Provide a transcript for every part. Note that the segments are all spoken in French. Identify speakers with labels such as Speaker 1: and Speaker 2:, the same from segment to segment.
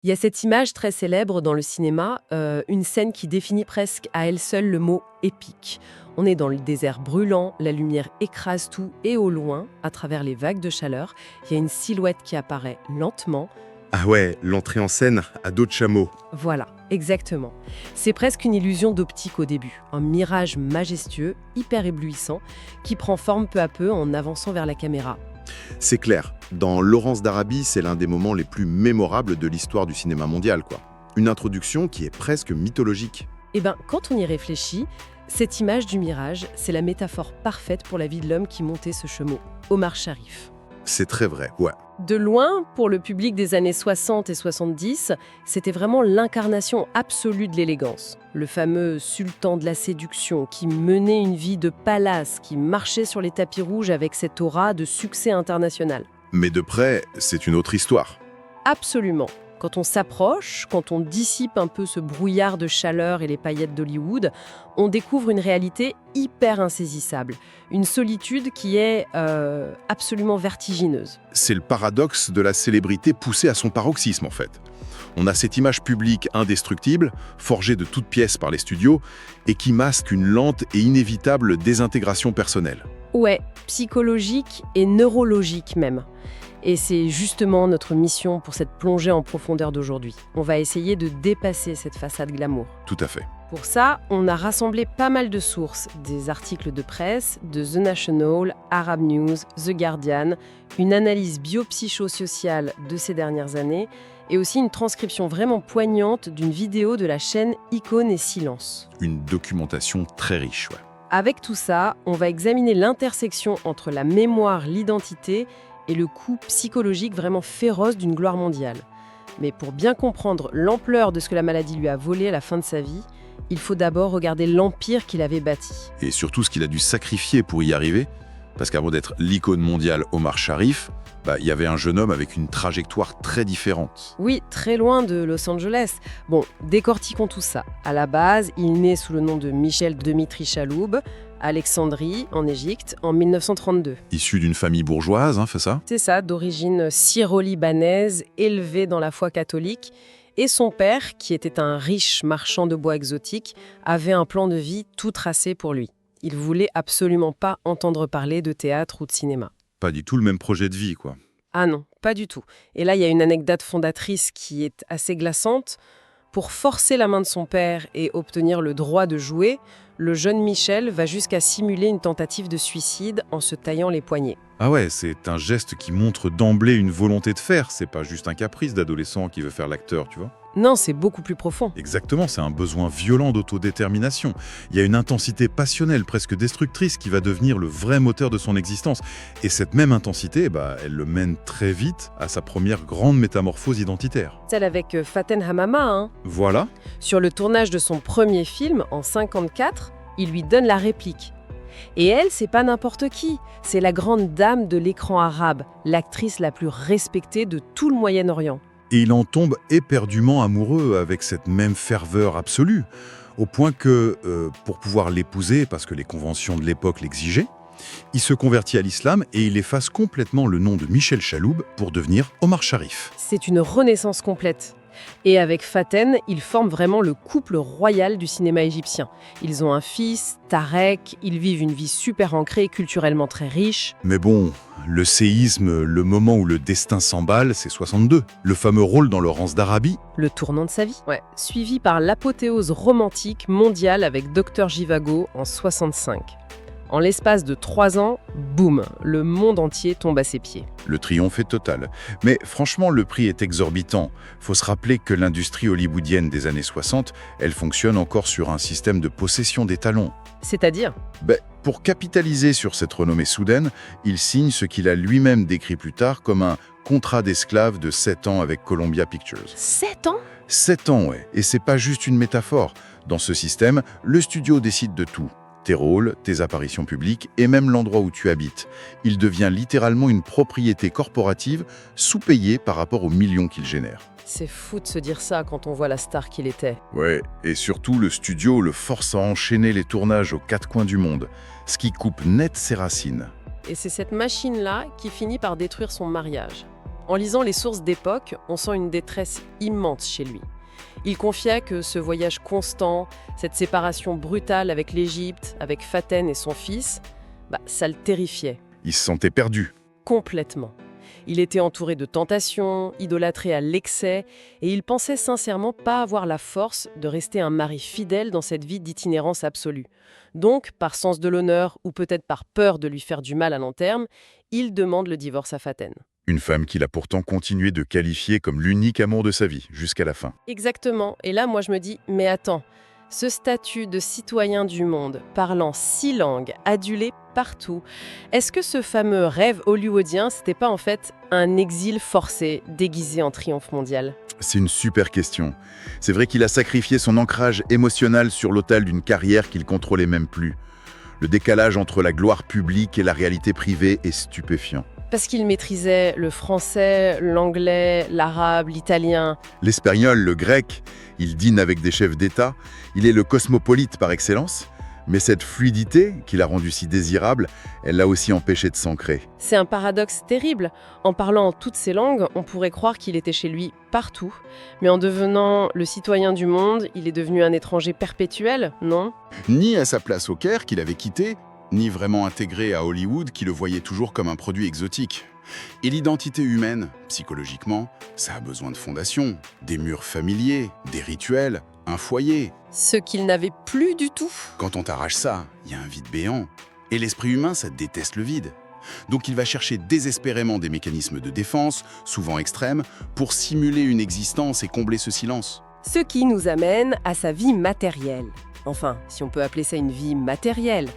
Speaker 1: Il y a cette image très célèbre dans le cinéma, une scène qui définit presque à elle seule le mot épique. On est dans le désert brûlant, la lumière écrase tout et au loin, à travers les vagues de chaleur, il y a une silhouette qui apparaît lentement.
Speaker 2: Ah ouais, l'entrée en scène à dos de chameau.
Speaker 1: Voilà, exactement. C'est presque une illusion d'optique au début, un mirage majestueux, hyper éblouissant, qui prend forme peu à peu en avançant vers la caméra.
Speaker 2: C'est clair, dans Laurence d'Arabie, c'est l'un des moments les plus mémorables de l'histoire du cinéma mondial, quoi. Une introduction qui est presque mythologique.
Speaker 1: Eh bien, quand on y réfléchit, cette image du mirage, c'est la métaphore parfaite pour la vie de l'homme qui montait ce chameau, Omar Sharif.
Speaker 2: C'est très vrai, ouais.
Speaker 1: De loin, pour le public des années 60 et 70, c'était vraiment l'incarnation absolue de l'élégance. Le fameux sultan de la séduction qui menait une vie de palace, qui marchait sur les tapis rouges avec cette aura de succès international.
Speaker 2: Mais de près, c'est une autre histoire.
Speaker 1: Absolument. Quand on s'approche, quand on dissipe un peu ce brouillard de chaleur et les paillettes d'Hollywood, on découvre une réalité hyper insaisissable. Une solitude qui est absolument vertigineuse.
Speaker 2: C'est le paradoxe de la célébrité poussée à son paroxysme, en fait. On a cette image publique indestructible, forgée de toutes pièces par les studios, et qui masque une lente et inévitable désintégration personnelle.
Speaker 1: Ouais, psychologique et neurologique même. Et c'est justement notre mission pour cette plongée en profondeur d'aujourd'hui. On va essayer de dépasser cette façade glamour.
Speaker 2: Tout à fait.
Speaker 1: Pour ça, on a rassemblé pas mal de sources, des articles de presse, de The National, Arab News, The Guardian, une analyse biopsychosociale de ces dernières années, et aussi une transcription vraiment poignante d'une vidéo de la chaîne Icône et Silence.
Speaker 2: Une documentation très riche, ouais.
Speaker 1: Avec tout ça, on va examiner l'intersection entre la mémoire, l'identité et le coup psychologique vraiment féroce d'une gloire mondiale. Mais pour bien comprendre l'ampleur de ce que la maladie lui a volé à la fin de sa vie, il faut d'abord regarder l'empire qu'il avait bâti.
Speaker 2: Et surtout ce qu'il a dû sacrifier pour y arriver, parce qu'avant d'être l'icône mondiale Omar Sharif, il y avait un jeune homme avec une trajectoire très différente.
Speaker 1: Oui, très loin de Los Angeles. Bon, décortiquons tout ça. À la base, il naît sous le nom de Michel Dmitri Chaloub, à Alexandrie, en Égypte, en 1932.
Speaker 2: Issu d'une famille bourgeoise, c'est ça?
Speaker 1: C'est ça, d'origine syro-libanaise, élevé dans la foi catholique. Et son père, qui était un riche marchand de bois exotique, avait un plan de vie tout tracé pour lui. Il voulait absolument pas entendre parler de théâtre ou de cinéma.
Speaker 2: Pas du tout le même projet de vie, quoi.
Speaker 1: Ah non, pas du tout. Et là, il y a une anecdote fondatrice qui est assez glaçante. Pour forcer la main de son père et obtenir le droit de jouer, le jeune Michel va jusqu'à simuler une tentative de suicide en se taillant les poignets.
Speaker 2: Ah ouais, c'est un geste qui montre d'emblée une volonté de faire. C'est pas juste un caprice d'adolescent qui veut faire l'acteur, tu vois.
Speaker 1: Non, c'est beaucoup plus profond.
Speaker 2: Exactement, c'est un besoin violent d'autodétermination. Il y a une intensité passionnelle, presque destructrice, qui va devenir le vrai moteur de son existence. Et cette même intensité, elle le mène très vite à sa première grande métamorphose identitaire.
Speaker 1: Celle avec Faten Hamama, hein.
Speaker 2: Voilà.
Speaker 1: Sur le tournage de son premier film, en 1954, il lui donne la réplique. Et elle, c'est pas n'importe qui. C'est la grande dame de l'écran arabe, l'actrice la plus respectée de tout le Moyen-Orient.
Speaker 2: Et il en tombe éperdument amoureux avec cette même ferveur absolue, au point que, pour pouvoir l'épouser, parce que les conventions de l'époque l'exigeaient, il se convertit à l'islam et il efface complètement le nom de Michel Chaloub pour devenir Omar Sharif.
Speaker 1: C'est une renaissance complète. Et avec Faten, ils forment vraiment le couple royal du cinéma égyptien. Ils ont un fils, Tarek, ils vivent une vie super ancrée, culturellement très riche.
Speaker 2: Mais bon, le séisme, le moment où le destin s'emballe, c'est 62. Le fameux rôle dans Laurence d'Arabie.
Speaker 1: Le tournant de sa vie. Ouais. Suivi par l'apothéose romantique mondiale avec Dr Zhivago en 65. En l'espace de 3 ans, boum, le monde entier tombe à ses pieds.
Speaker 2: Le triomphe est total. Mais franchement, le prix est exorbitant. Faut se rappeler que l'industrie hollywoodienne des années 60, elle fonctionne encore sur un système de possession des talents.
Speaker 1: C'est-à-dire ?
Speaker 2: Pour capitaliser sur cette renommée soudaine, il signe ce qu'il a lui-même décrit plus tard comme un contrat d'esclave de 7 ans avec Columbia Pictures.
Speaker 1: 7 ans ?
Speaker 2: 7 ans, ouais. Et c'est pas juste une métaphore. Dans ce système, le studio décide de tout. Tes rôles, tes apparitions publiques et même l'endroit où tu habites. Il devient littéralement une propriété corporative sous-payée par rapport aux millions qu'il génère.
Speaker 1: C'est fou de se dire ça quand on voit la star qu'il était.
Speaker 2: Ouais, et surtout le studio le force à enchaîner les tournages aux 4 coins du monde, ce qui coupe net ses racines.
Speaker 1: Et c'est cette machine-là qui finit par détruire son mariage. En lisant les sources d'époque, on sent une détresse immense chez lui. Il confia que ce voyage constant, cette séparation brutale avec l'Égypte, avec Faten et son fils, ça le terrifiait.
Speaker 2: Il se sentait perdu.
Speaker 1: Complètement. Il était entouré de tentations, idolâtré à l'excès, et il pensait sincèrement pas avoir la force de rester un mari fidèle dans cette vie d'itinérance absolue. Donc, par sens de l'honneur ou peut-être par peur de lui faire du mal à long terme, il demande le divorce à Faten.
Speaker 2: Une femme qu'il a pourtant continué de qualifier comme l'unique amour de sa vie, jusqu'à la fin.
Speaker 1: Exactement. Et là, moi, je me dis, mais attends, ce statut de citoyen du monde, parlant 6 langues, adulé partout, est-ce que ce fameux rêve hollywoodien, c'était pas en fait un exil forcé, déguisé en triomphe mondial ?
Speaker 2: C'est une super question. C'est vrai qu'il a sacrifié son ancrage émotionnel sur l'autel d'une carrière qu'il contrôlait même plus. Le décalage entre la gloire publique et la réalité privée est stupéfiant.
Speaker 1: Parce qu'il maîtrisait le français, l'anglais, l'arabe, l'italien.
Speaker 2: L'espagnol, le grec, il dîne avec des chefs d'État, il est le cosmopolite par excellence, mais cette fluidité, qui l'a rendu si désirable, elle l'a aussi empêché de s'ancrer.
Speaker 1: C'est un paradoxe terrible. En parlant toutes ces langues, on pourrait croire qu'il était chez lui partout. Mais en devenant le citoyen du monde, il est devenu un étranger perpétuel, non ?
Speaker 3: Ni à sa place au Caire qu'il avait quitté, ni vraiment intégré à Hollywood qui le voyait toujours comme un produit exotique. Et l'identité humaine, psychologiquement, ça a besoin de fondations, des murs familiers, des rituels, un foyer.
Speaker 1: Ce qu'il n'avait plus du tout.
Speaker 3: Quand on t'arrache ça, il y a un vide béant. Et l'esprit humain, ça déteste le vide. Donc il va chercher désespérément des mécanismes de défense, souvent extrêmes, pour simuler une existence et combler ce silence.
Speaker 1: Ce qui nous amène à sa vie matérielle. Enfin, si on peut appeler ça une vie matérielle.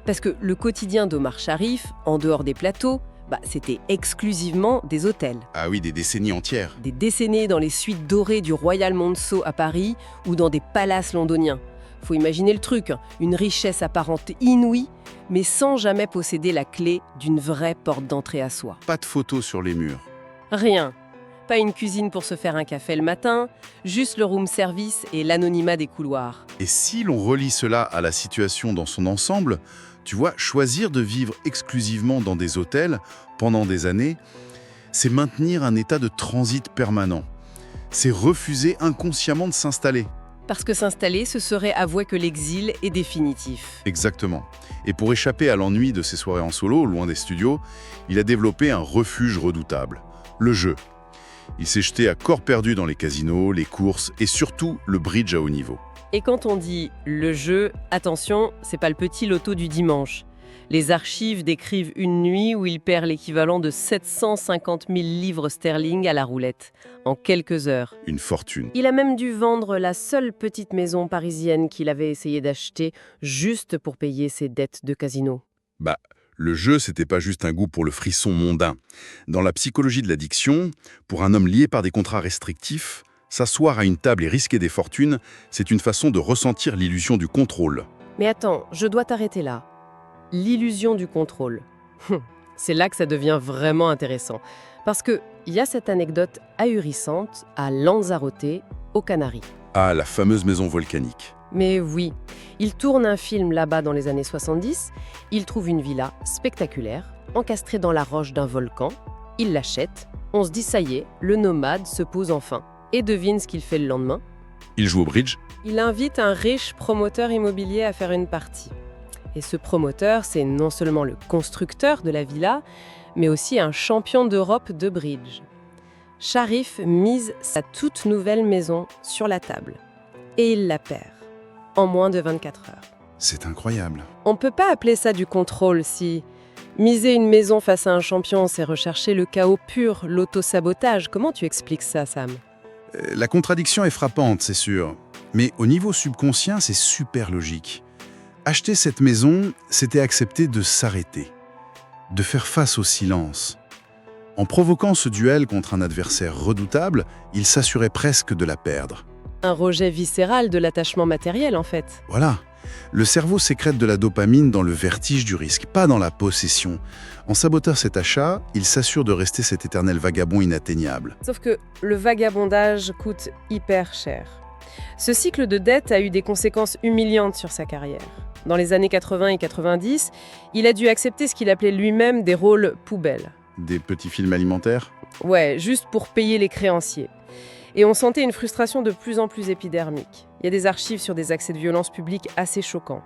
Speaker 1: Parce que le quotidien d'Omar Sharif, en dehors des plateaux, c'était exclusivement des hôtels.
Speaker 3: Ah oui, des décennies entières.
Speaker 1: Des décennies dans les suites dorées du Royal Monceau à Paris ou dans des palaces londoniens. Faut imaginer le truc, une richesse apparente inouïe, mais sans jamais posséder la clé d'une vraie porte d'entrée à soi.
Speaker 3: Pas de photos sur les murs.
Speaker 1: Rien. Pas une cuisine pour se faire un café le matin, juste le room service et l'anonymat des couloirs.
Speaker 2: Et si l'on relie cela à la situation dans son ensemble, tu vois, choisir de vivre exclusivement dans des hôtels pendant des années, c'est maintenir un état de transit permanent. C'est refuser inconsciemment de s'installer.
Speaker 1: Parce que s'installer, ce serait avouer que l'exil est définitif.
Speaker 2: Exactement. Et pour échapper à l'ennui de ses soirées en solo, loin des studios, il a développé un refuge redoutable, le jeu. Il s'est jeté à corps perdu dans les casinos, les courses et surtout le bridge à haut niveau.
Speaker 1: Et quand on dit « le jeu », attention, c'est pas le petit loto du dimanche. Les archives décrivent une nuit où il perd l'équivalent de 750 000 livres sterling à la roulette, en quelques heures.
Speaker 2: Une fortune.
Speaker 1: Il a même dû vendre la seule petite maison parisienne qu'il avait essayé d'acheter juste pour payer ses dettes de casino.
Speaker 2: Le jeu, c'était pas juste un goût pour le frisson mondain. Dans la psychologie de l'addiction, pour un homme lié par des contrats restrictifs, s'asseoir à une table et risquer des fortunes, c'est une façon de ressentir l'illusion du contrôle.
Speaker 1: Mais attends, je dois t'arrêter là. L'illusion du contrôle. C'est là que ça devient vraiment intéressant. Parce qu'il y a cette anecdote ahurissante à Lanzarote, aux Canaries.
Speaker 2: Ah, la fameuse maison volcanique.
Speaker 1: Mais oui, il tourne un film là-bas dans les années 70, il trouve une villa spectaculaire, encastrée dans la roche d'un volcan, il l'achète, on se dit ça y est, le nomade se pose enfin. Et devine ce qu'il fait le lendemain.
Speaker 2: Il joue au bridge.
Speaker 1: Il invite un riche promoteur immobilier à faire une partie. Et ce promoteur, c'est non seulement le constructeur de la villa, mais aussi un champion d'Europe de bridge. Sharif mise sa toute nouvelle maison sur la table. Et il la perd, en moins de 24 heures.
Speaker 3: C'est incroyable.
Speaker 1: On ne peut pas appeler ça du contrôle si... Miser une maison face à un champion, c'est rechercher le chaos pur, l'auto-sabotage. Comment tu expliques ça, Sam ?
Speaker 3: La contradiction est frappante, c'est sûr. Mais au niveau subconscient, c'est super logique. Acheter cette maison, c'était accepter de s'arrêter, de faire face au silence. En provoquant ce duel contre un adversaire redoutable, il s'assurait presque de la perdre.
Speaker 1: Un rejet viscéral de l'attachement matériel, en fait.
Speaker 3: Voilà. Le cerveau sécrète de la dopamine dans le vertige du risque, pas dans la possession. En sabotant cet achat, il s'assure de rester cet éternel vagabond inatteignable.
Speaker 1: Sauf que le vagabondage coûte hyper cher. Ce cycle de dette a eu des conséquences humiliantes sur sa carrière. Dans les années 80 et 90, il a dû accepter ce qu'il appelait lui-même des rôles poubelles.
Speaker 3: Des petits films alimentaires ?
Speaker 1: Ouais, juste pour payer les créanciers. Et on sentait une frustration de plus en plus épidermique. Il y a des archives sur des accès de violence publique assez choquants.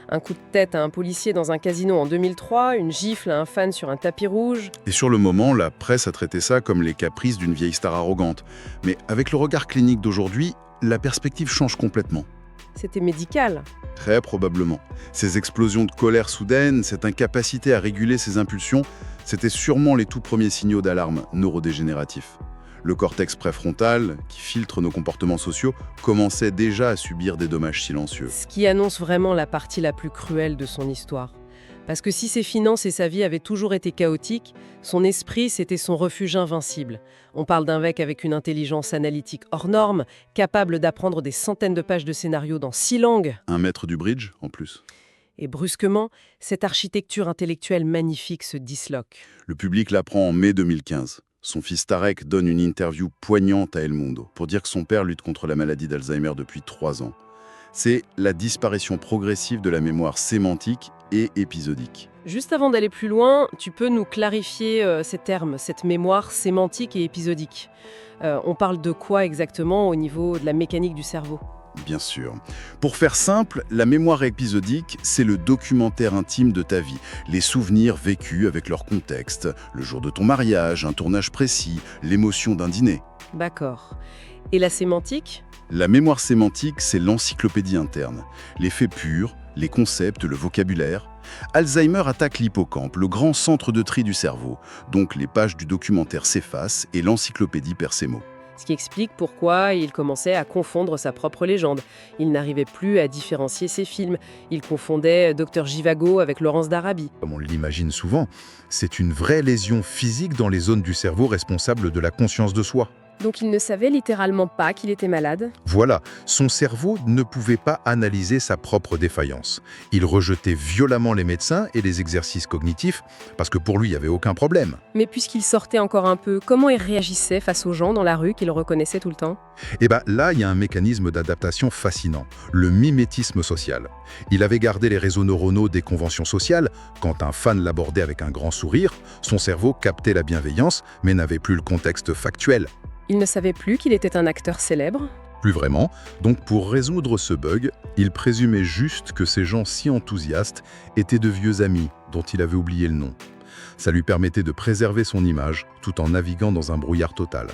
Speaker 1: Un coup de tête à un policier dans un casino en 2003, une gifle à un fan sur un tapis rouge.
Speaker 3: Et sur le moment, la presse a traité ça comme les caprices d'une vieille star arrogante. Mais avec le regard clinique d'aujourd'hui, la perspective change complètement.
Speaker 1: C'était médical.
Speaker 3: Très probablement. Ces explosions de colère soudaines, cette incapacité à réguler ses impulsions, c'était sûrement les tout premiers signaux d'alarme neurodégénératifs. Le cortex préfrontal, qui filtre nos comportements sociaux, commençait déjà à subir des dommages silencieux.
Speaker 1: Ce qui annonce vraiment la partie la plus cruelle de son histoire. Parce que si ses finances et sa vie avaient toujours été chaotiques, son esprit, c'était son refuge invincible. On parle d'un mec avec une intelligence analytique hors norme, capable d'apprendre des centaines de pages de scénarios dans 6 langues.
Speaker 3: Un maître du bridge, en plus.
Speaker 1: Et brusquement, cette architecture intellectuelle magnifique se disloque.
Speaker 3: Le public l'apprend en mai 2015. Son fils Tarek donne une interview poignante à El Mundo pour dire que son père lutte contre la maladie d'Alzheimer depuis 3 ans. C'est la disparition progressive de la mémoire sémantique et épisodique.
Speaker 1: Juste avant d'aller plus loin, tu peux nous clarifier ces termes, cette mémoire sémantique et épisodique. On parle de quoi exactement au niveau de la mécanique du cerveau ?
Speaker 3: Bien sûr. Pour faire simple, la mémoire épisodique, c'est le documentaire intime de ta vie. Les souvenirs vécus avec leur contexte, le jour de ton mariage, un tournage précis, l'émotion d'un dîner.
Speaker 1: D'accord. Et la sémantique ?
Speaker 3: La mémoire sémantique, c'est l'encyclopédie interne. Les faits purs, les concepts, le vocabulaire. Alzheimer attaque l'hippocampe, le grand centre de tri du cerveau. Donc les pages du documentaire s'effacent et l'encyclopédie perd ses mots.
Speaker 1: Ce qui explique pourquoi il commençait à confondre sa propre légende. Il n'arrivait plus à différencier ses films. Il confondait Dr Jivago avec Laurence d'Arabie.
Speaker 4: Comme on l'imagine souvent, c'est une vraie lésion physique dans les zones du cerveau responsables de la conscience de soi.
Speaker 5: Donc il ne savait littéralement pas qu'il était malade.
Speaker 4: Voilà, son cerveau ne pouvait pas analyser sa propre défaillance. Il rejetait violemment les médecins et les exercices cognitifs parce que pour lui, il n'y avait aucun problème.
Speaker 5: Mais puisqu'il sortait encore un peu, comment il réagissait face aux gens dans la rue qu'il reconnaissait tout le temps ?
Speaker 4: Et bien là, il y a un mécanisme d'adaptation fascinant, le mimétisme social. Il avait gardé les réseaux neuronaux des conventions sociales. Quand un fan l'abordait avec un grand sourire, son cerveau captait la bienveillance, mais n'avait plus le contexte factuel.
Speaker 5: Il ne savait plus qu'il était un acteur célèbre.
Speaker 4: Plus vraiment. Donc pour résoudre ce bug, il présumait juste que ces gens si enthousiastes étaient de vieux amis dont il avait oublié le nom. Ça lui permettait de préserver son image tout en naviguant dans un brouillard total.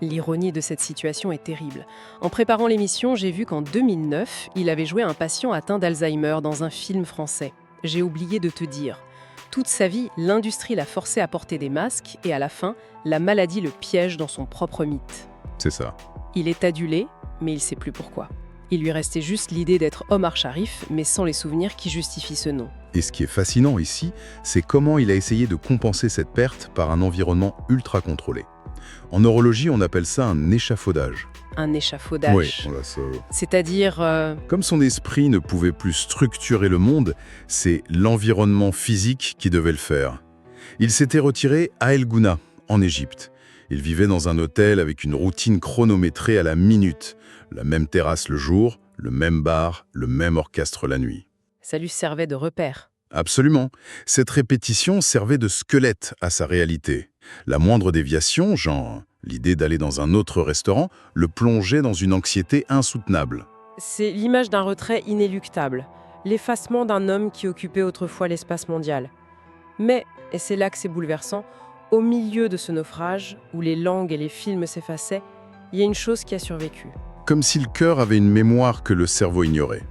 Speaker 1: L'ironie de cette situation est terrible. En préparant l'émission, j'ai vu qu'en 2009, il avait joué un patient atteint d'Alzheimer dans un film français. J'ai oublié de te dire. Toute sa vie, l'industrie l'a forcé à porter des masques et à la fin, la maladie le piège dans son propre mythe.
Speaker 4: C'est ça.
Speaker 1: Il est adulé, mais il ne sait plus pourquoi. Il lui restait juste l'idée d'être Omar Sharif, mais sans les souvenirs qui justifient ce nom.
Speaker 4: Et ce qui est fascinant ici, c'est comment il a essayé de compenser cette perte par un environnement ultra contrôlé. En neurologie, on appelle ça un échafaudage.
Speaker 1: Un échafaudage.
Speaker 4: Oui, voilà, ça.
Speaker 1: C'est-à-dire...
Speaker 4: Comme son esprit ne pouvait plus structurer le monde, c'est l'environnement physique qui devait le faire. Il s'était retiré à El Gouna, en Égypte. Il vivait dans un hôtel avec une routine chronométrée à la minute. La même terrasse le jour, le même bar, le même orchestre la nuit.
Speaker 1: Ça lui servait de repère.
Speaker 4: Absolument. Cette répétition servait de squelette à sa réalité. La moindre déviation, genre l'idée d'aller dans un autre restaurant, le plongeait dans une anxiété insoutenable.
Speaker 1: C'est l'image d'un retrait inéluctable, l'effacement d'un homme qui occupait autrefois l'espace mondial. Mais, et c'est là que c'est bouleversant, au milieu de ce naufrage, où les langues et les films s'effaçaient, il y a une chose qui a survécu.
Speaker 4: Comme si le cœur avait une mémoire que le cerveau ignorait.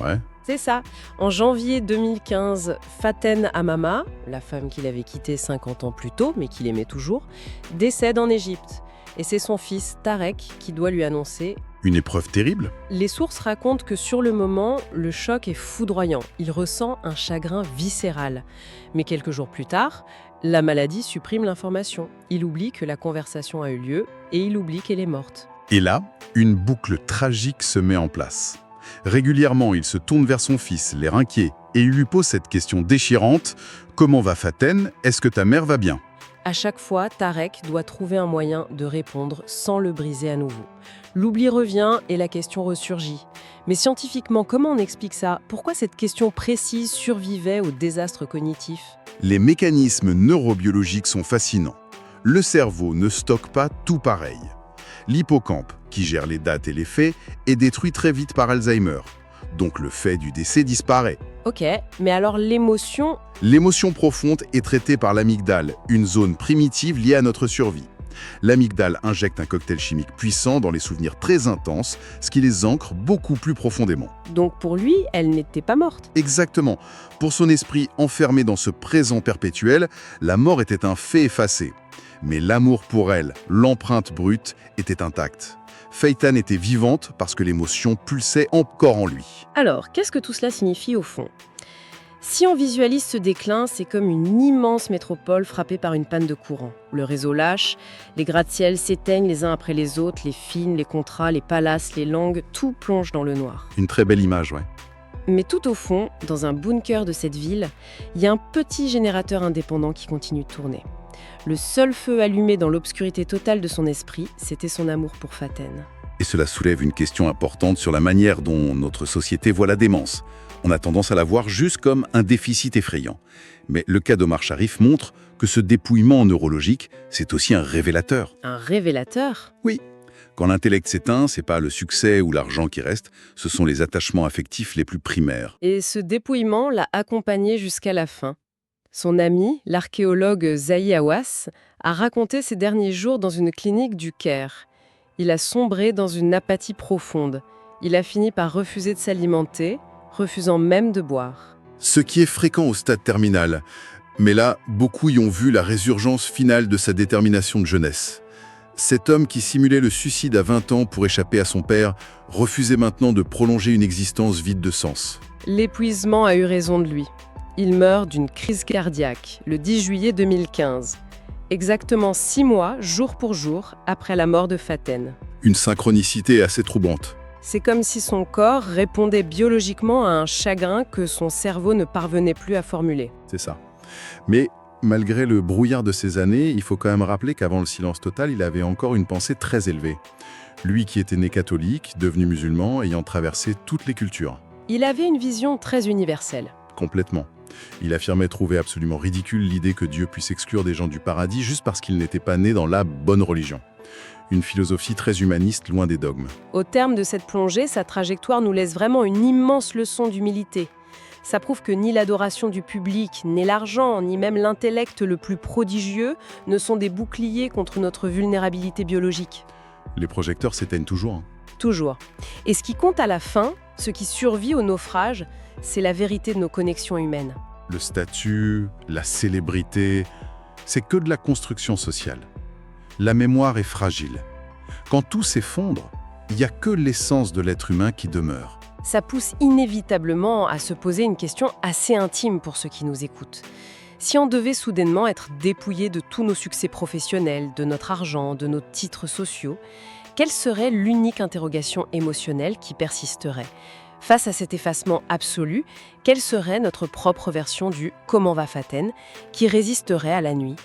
Speaker 4: Ouais.
Speaker 1: C'est ça. En janvier 2015, Faten Hamama, la femme qu'il avait quittée 50 ans plus tôt, mais qu'il aimait toujours, décède en Égypte. Et c'est son fils, Tarek, qui doit lui annoncer...
Speaker 4: Une épreuve terrible.
Speaker 1: Les sources racontent que sur le moment, le choc est foudroyant. Il ressent un chagrin viscéral. Mais quelques jours plus tard, la maladie supprime l'information. Il oublie que la conversation a eu lieu et il oublie qu'elle est morte.
Speaker 4: Et là, une boucle tragique se met en place. Régulièrement, il se tourne vers son fils, l'air inquiet, et il lui pose cette question déchirante « Comment va Faten? Est-ce que ta mère va bien ?»
Speaker 1: À chaque fois, Tarek doit trouver un moyen de répondre sans le briser à nouveau. L'oubli revient et la question ressurgit. Mais scientifiquement, comment on explique ça? Pourquoi cette question précise survivait au désastre cognitif?
Speaker 3: Les mécanismes neurobiologiques sont fascinants. Le cerveau ne stocke pas tout pareil. L'hippocampe, qui gère les dates et les faits, est détruit très vite par Alzheimer. Donc le fait du décès disparaît.
Speaker 1: Ok, mais alors l'émotion,
Speaker 3: L'émotion profonde est traitée par l'amygdale, une zone primitive liée à notre survie. L'amygdale injecte un cocktail chimique puissant dans les souvenirs très intenses, ce qui les ancre beaucoup plus profondément.
Speaker 1: donc pour lui, elle n'était pas morte.
Speaker 3: Exactement. Pour son esprit enfermé dans ce présent perpétuel, la mort était un fait effacé. Mais l'amour pour elle, l'empreinte brute, était intacte. Phaeton était vivante parce que l'émotion pulsait encore en lui.
Speaker 1: Alors, qu'est-ce que tout cela signifie au fond? Si on visualise ce déclin, c'est comme une immense métropole frappée par une panne de courant. Le réseau lâche, les gratte-ciel s'éteignent les uns après les autres, les films, les contrats, les palaces, les langues, tout plonge dans le noir.
Speaker 3: Une très belle image, ouais.
Speaker 1: Mais tout au fond, dans un bunker de cette ville, il y a un petit générateur indépendant qui continue de tourner. Le seul feu allumé dans l'obscurité totale de son esprit, c'était son amour pour Phaeton.
Speaker 3: Et cela soulève une question importante sur la manière dont notre société voit la démence. On a tendance à la voir juste comme un déficit effrayant. Mais le cas d'Omar Sharif montre que ce dépouillement neurologique, c'est aussi un révélateur.
Speaker 1: Un révélateur?
Speaker 3: Oui. Quand l'intellect s'éteint, c'est pas le succès ou l'argent qui reste, ce sont les attachements affectifs les plus primaires.
Speaker 1: Et ce dépouillement l'a accompagné jusqu'à la fin. Son ami, l'archéologue Zahi Hawass, a raconté ses derniers jours dans une clinique du Caire. Il a sombré dans une apathie profonde. Il a fini par refuser de s'alimenter, refusant même de boire.
Speaker 3: Ce qui est fréquent au stade terminal. Mais là, beaucoup y ont vu la résurgence finale de sa détermination de jeunesse. Cet homme qui simulait le suicide à 20 ans pour échapper à son père, refusait maintenant de prolonger une existence vide de sens.
Speaker 1: L'épuisement a eu raison de lui. Il meurt d'une crise cardiaque le 10 juillet 2015, exactement 6 mois, jour pour jour, après la mort de Phaeton.
Speaker 3: Une synchronicité assez troublante.
Speaker 1: C'est comme si son corps répondait biologiquement à un chagrin que son cerveau ne parvenait plus à formuler.
Speaker 3: C'est ça. Mais malgré le brouillard de ces années, il faut quand même rappeler qu'avant le silence total, il avait encore une pensée très élevée. Lui qui était né catholique, devenu musulman, ayant traversé toutes les cultures.
Speaker 1: Il avait une vision très universelle.
Speaker 3: Complètement. Il affirmait trouver absolument ridicule l'idée que Dieu puisse exclure des gens du paradis juste parce qu'ils n'étaient pas nés dans la bonne religion. Une philosophie très humaniste, loin des dogmes.
Speaker 1: Au terme de cette plongée, sa trajectoire nous laisse vraiment une immense leçon d'humilité. Ça prouve que ni l'adoration du public, ni l'argent, ni même l'intellect le plus prodigieux ne sont des boucliers contre notre vulnérabilité biologique.
Speaker 3: Les projecteurs s'éteignent toujours.
Speaker 1: Toujours. Et ce qui compte à la fin, ce qui survit au naufrage, c'est la vérité de nos connexions humaines.
Speaker 3: Le statut, la célébrité, c'est que de la construction sociale. La mémoire est fragile. Quand tout s'effondre, il n'y a que l'essence de l'être humain qui demeure.
Speaker 1: Ça pousse inévitablement à se poser une question assez intime pour ceux qui nous écoutent. Si on devait soudainement être dépouillé de tous nos succès professionnels, de notre argent, de nos titres sociaux, quelle serait l'unique interrogation émotionnelle qui persisterait ? Face à cet effacement absolu, quelle serait notre propre version du « Comment va Phaeton » qui résisterait à la nuit